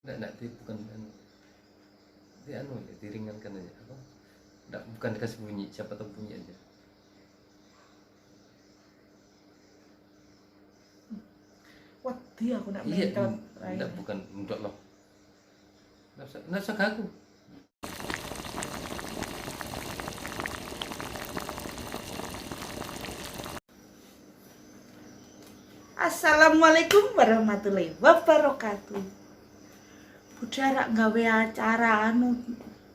Enggak bukan di anu ya, diringankan aja apa? Enggak, bukan dikasih bunyi, siapa tahu bunyi aja. Wedi aku nak Iya, mentot. enggak bukan enggak loh. Enggak usah kaku. Assalamualaikum warahmatullahi wabarakatuh. Budara gawe acara anu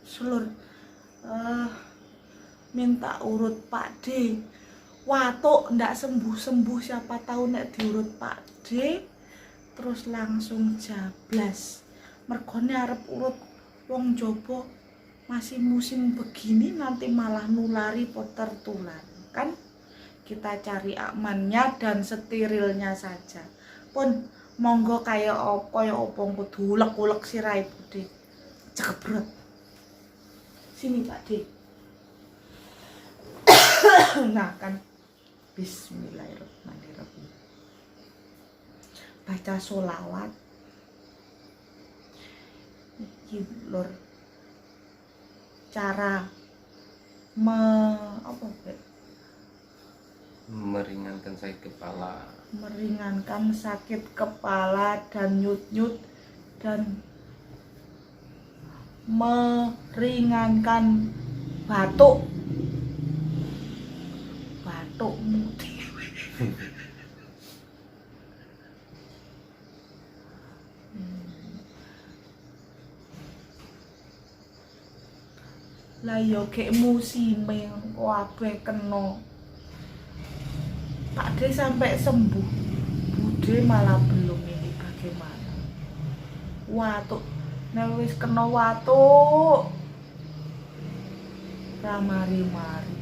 selur minta urut Pak D. Watuk ndak sembuh-sembuh, siapa tahu nek diurut Pak D terus langsung jablas. Mergone arep urut wong jopo masih musim begini nanti malah nulari poter tular kan. Kita cari amannya dan sterilnya saja. Pun monggo kaya apa ya opo kudu ulek-ulek sirahe Bude. Cekebrot. Sini Pak D. Nah kan bismillahirrahmanirrahim. Baca sholawat. Iki lur cara Meringankan sakit kepala. Meringankan sakit kepala dan nyut-nyut dan meringankan batukmu. Lah yo gek musime kabeh kena. Pak D sampai sembuh, Bude malah belum, ini bagaimana? Watuk, nek wis kena watuk ra mari-mari.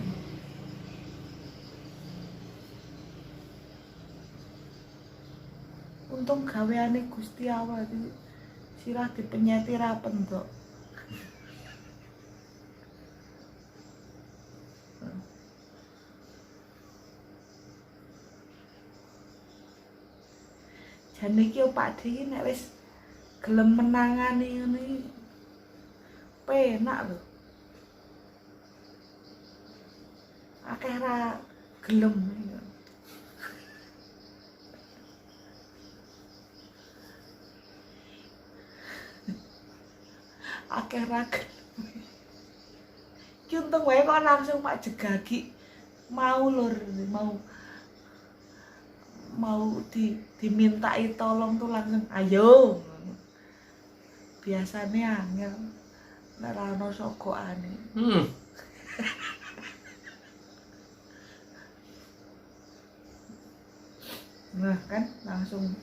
Untung gaweane Gusti Allah sirah dipenyeti ra pendok. Jane iki Pak D iki nek wis gelem menangani ngene iki penak lho. Akeh ra gelem. Akeh ra gelem. Ki untung wae kok langsung Pak Jegagi mau lur, mau dimintai tolong tuh langsung ayo. Biasanya angel nek ra ono sogokane. Nah kan langsung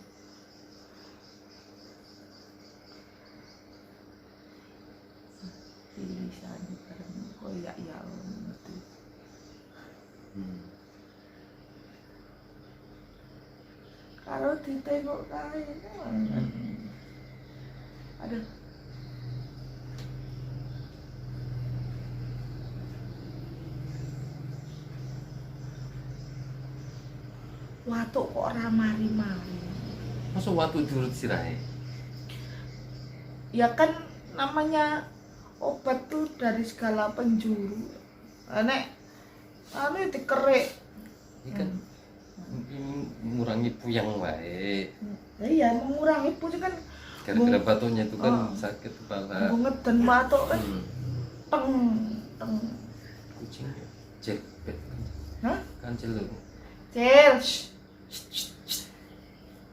tulisan bareng koyak ya ngerti. Kalau ditengok kali aduh. Watuk kok ora mari-mari. Masa waktu diurut sirahe? Ya kan namanya obat tuh dari segala penjuru. Nek anu dikerik. Ini kan mengurangi puyang wae. Iya, mengurangi pusing kan. Gara-gara batuknya itu kan sakit kepala. Ngeden batuk kan. Teng. Kucing ya. Cepet. Hah? Kancil lho. Cel.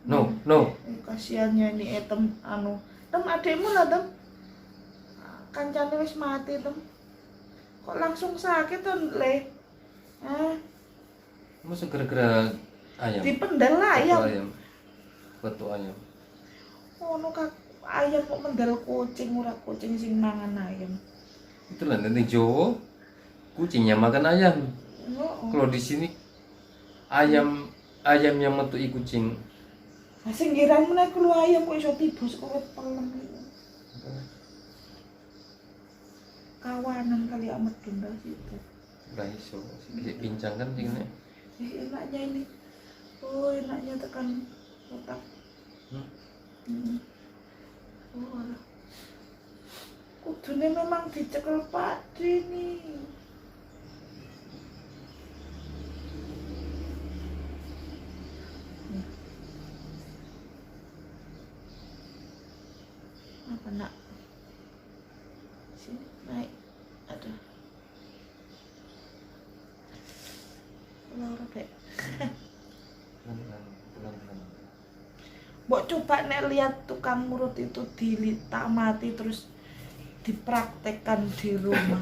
No. Kasihannya ini Tem anu. Tem adekmu lah Tem. Kancane wis mati Tem. Kok langsung sakit tuh le? Masa gara-gara ayam? Dipendel ayam. Batuk ayam. Ono ayam kok mendel kucing, ora kucing sing mangan ayam. Itulah nanti Jawa kucingnya makan ayam. Kalau di sini ayam yang metui kucing. Sing ngiran meneh kulo ayam kok iso tibus kok pelem. Kawanan kali amat dendal situ. Lah iso, sik pincang kan sing nek. Enaknya ini. Oh, enaknya tekan otak. Oh, kudune memang dicekel Pak D nih. Apa nak? Sini naik. Ada. Laura Bek. Pelan-pelan. Mbok coba nek lihat tukang urut itu ditamati terus dipraktekkan di rumah.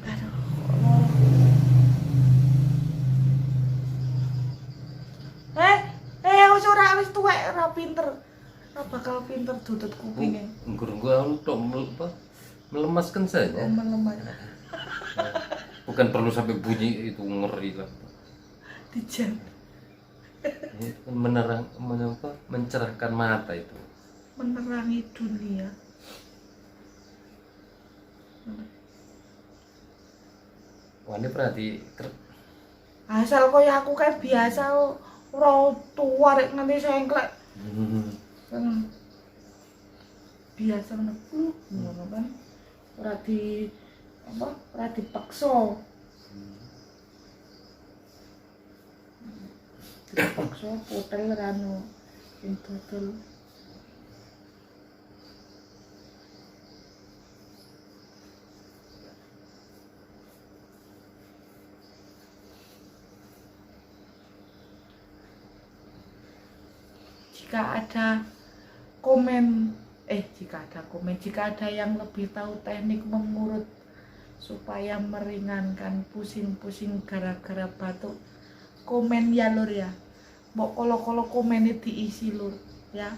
Aduh, wis tuwek ora pinter. Ora bakal pinter dudut kupinge. Nggur-nggur tok melemaskan saja. Melemah. Bukan perlu sampai bunyi itu ngeri lah. Dijam. Mencerahkan mata itu. Menerangi dunia. Wah ini berarti Asal koyo aku kayak biasa ora tua rek nganti sengklek. Biasa ngono kan. Ora dipaksa. Dipaksa potel rano sing dodol. Jika ada yang lebih tahu teknik mengurut supaya meringankan pusing-pusing gara-gara batuk, komen ya lur ya. Mbok kalau komennya diisi lur ya.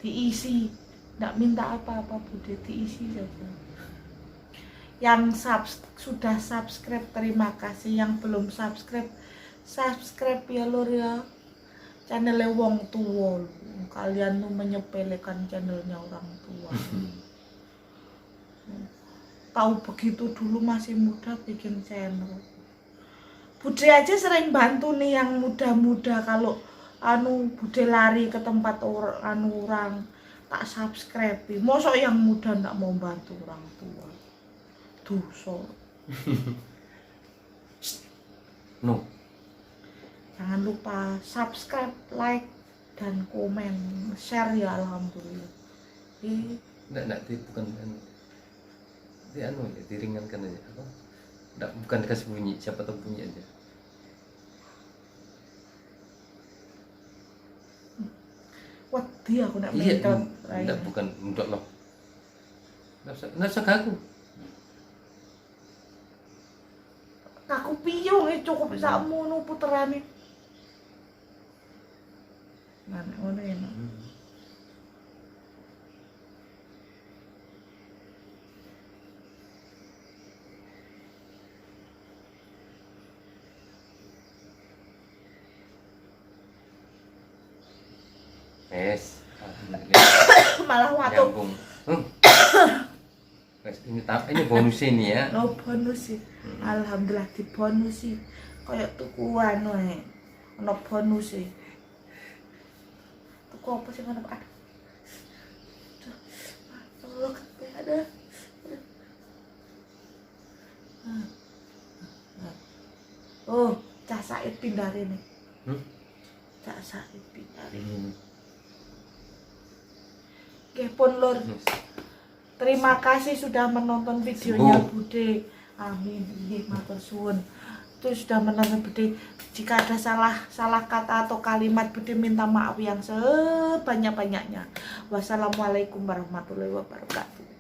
Diisi, nggak minta apa-apa Bude, diisi saja. Yang sudah subscribe terima kasih, yang belum subscribe ya lur ya. Channelnya wong tua, kalian tuh menyepelekan channelnya orang tua. Tahu begitu dulu masih muda bikin channel. Bude aja sering bantu nih yang muda-muda, kalau Bude lari ke tempat orang tak subscribe. Mosok yang muda ndak mau bantu orang tua. Dosa. No. Jangan lupa subscribe, like, dan komen, share ya alhamdulillah. Enggak, bukan diringankan aja apa? Enggak, bukan dikasih bunyi, siapa tahu bunyi aja. Wedi aku nak Iya, mentot. enggak bukan untuk loh. Enggak usah kaku. Aku piyung cukup sakmono puterane. Nah, ngono ya. Yes. Malah watuk. Nyambung. Ini bonus ini ya. Oh, bonus sih. Alhamdulillah dibonus sih. Kayak tukuan wae. Ono bonus sih. Tuku apa sih ngono Pak? Tolong ada. Oh, Cak Said pindah rene. Cak Said pindah rene. Oke, pun lur. Terima kasih sudah menonton videonya Bude. Amin. Nggih, matur suwun. Itu sudah menonton Bude. Jika ada salah kata atau kalimat, Bude minta maaf yang sebanyak-banyaknya. Wassalamualaikum warahmatullahi wabarakatuh.